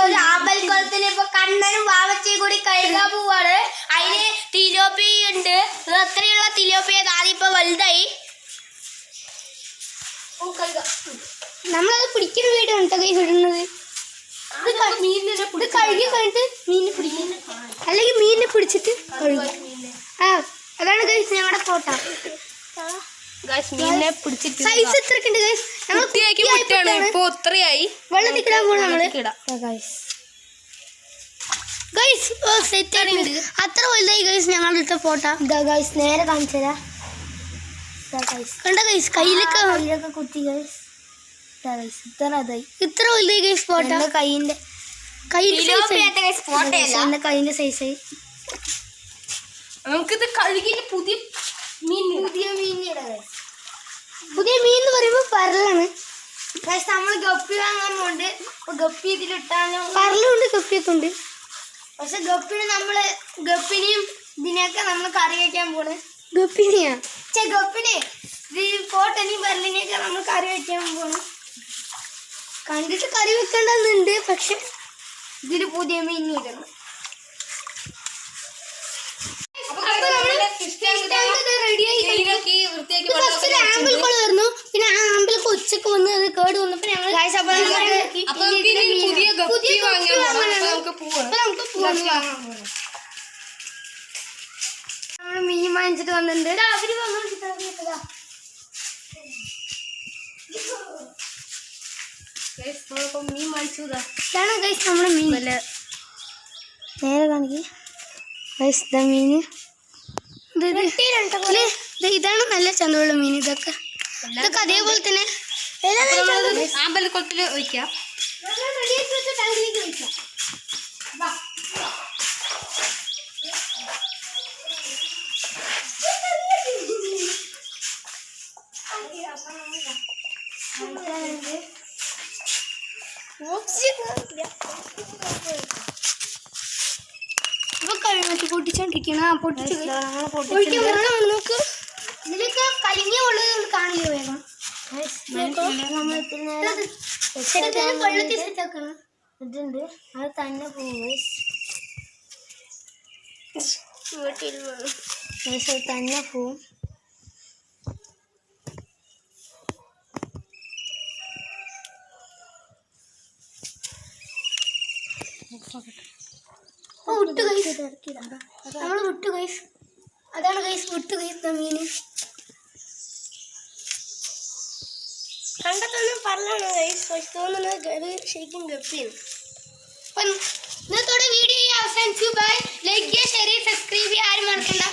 ഒരു ആമ്പൽക്കുളത്തിൽ ഇപ്പൊ കണ്ണനും വാവച്ചയും കൂടി കഴുകാൻ പോവാണ്. അതിന് തിലോപ്പിയ ഉണ്ട്. അത്രയുള്ള തിലോപ്പിയ ആദ്യം വലുതായി. നമ്മളത് പിടിക്കുന്ന വീഡിയോ കേട്ടോ കൈസ് ഇടുന്നത്. ഇത് കഴുകി കഴിഞ്ഞിട്ട് മീനിനെ പിടിക്കും, അല്ലെങ്കിൽ മീനിനെ പിടിച്ചിട്ട് കഴുകും. അതാണ് ഗൈസ് ഞങ്ങളുടെ ഫോട്ടോ. മീനിനെ പിടിച്ചിട്ട് സൈസ് എത്രക്കുണ്ട് ഗൈസ്? വെള്ളത്തിൽ കിടാൻ പോകണം നമ്മള്. ഗൈസ് സെറ്റ് ആയിട്ടുണ്ട്. അത്ര വലുതായി ഗൈസ് ഞങ്ങളുടെ അടുത്ത ഫോട്ടോ. ഇതാ ഗൈസ് നേരെ കാണിച്ചു തരാം. കണ്ട ഗൈസ് കയ്യിലൊക്കെ കുത്തി ഗൈസ്. ഇത്ര വലുതായി ഗൈസ് ഫോട്ടോ. കൈയിന്റെ സൈസായി. നമുക്കിത് കഴുകിയിട്ട് പുതിയ മീൻ എന്ന് പറയുമ്പോൾ പരലാണ്. നമ്മൾ ഗപ്പി വാങ്ങാൻ പോണ്ട്. ഗപ്പി ഇതിലിട്ടാലും പരലുണ്ട്, ഗപ്പിയൊക്കെ ഉണ്ട്. പക്ഷെ ഗപ്പിനെയും ഇതിനെയൊക്കെ നമ്മൾ കറി വയ്ക്കാൻ പോണ്. ഗപ്പിനെയാ ഗപ്പിനെ കോട്ടനെയും പരലിനെയൊക്കെ നമ്മൾ കറി വയ്ക്കാൻ പോണ്. കണ്ടിട്ട് കറി വെക്കേണ്ടെന്നുണ്ട്, പക്ഷെ ഇതിൽ പുതിയ മീൻ ഇടുന്നു. പിന്നെ ആ ആമ്പലൊക്കെ ഉച്ചക്ക് വന്ന് അത് കേട് വന്നപ്പോ ഞങ്ങൾ നമ്മള് മീൻ വാങ്ങിച്ചിട്ട് വന്നിട്ടുണ്ട്. അവര് മീൻ വാങ്ങിച്ചു. ഇതാണ് ഗൈസ് നമ്മുടെ മീൻ. നേരെ കാണിക്ക് ഗൈസ്. ഇതാ മീൻ. ഇതാണ് നല്ല ചന്തമുള്ള മീൻ. ഇതൊക്കെ അതേപോലെ തന്നെ ആമ്പലക്കുളത്തിൽ ഒഴിക്കാം. പൊട്ടിച്ചോണ്ടിരിക്കണം. നോക്ക്, ഇതിലൊക്കെ കലിങ്ങിയ ഉള്ളത് കാണില്ല. വേഗം വെള്ളത്തിൽ സെറ്റാക്കണം. ഇതുണ്ട്, അത് തന്നെ പോവും. തന്നെ പോവും. നമ്മള് വിട്ടു ഗൈസ്. അതാണ് ഗൈസ് വിട്ടു ഗൈസ് മീന്. കണ്ടത്തൊന്നും പറഞ്ഞാണ് ഗൈസ്, പക്ഷെ തോന്നുന്നത് അത് ശരിക്കും ഗപ്പിയാണ്. അപ്പം ഇന്നത്തോടെ വീഡിയോ അവസാനിച്ചു. ബൈ. ലൈക്ക് ചെയ്യുക, ഷെയർ ചെയ്യുക, സബ്സ്ക്രൈബ് ചെയ്യുക, ആരും മറക്കണ്ട.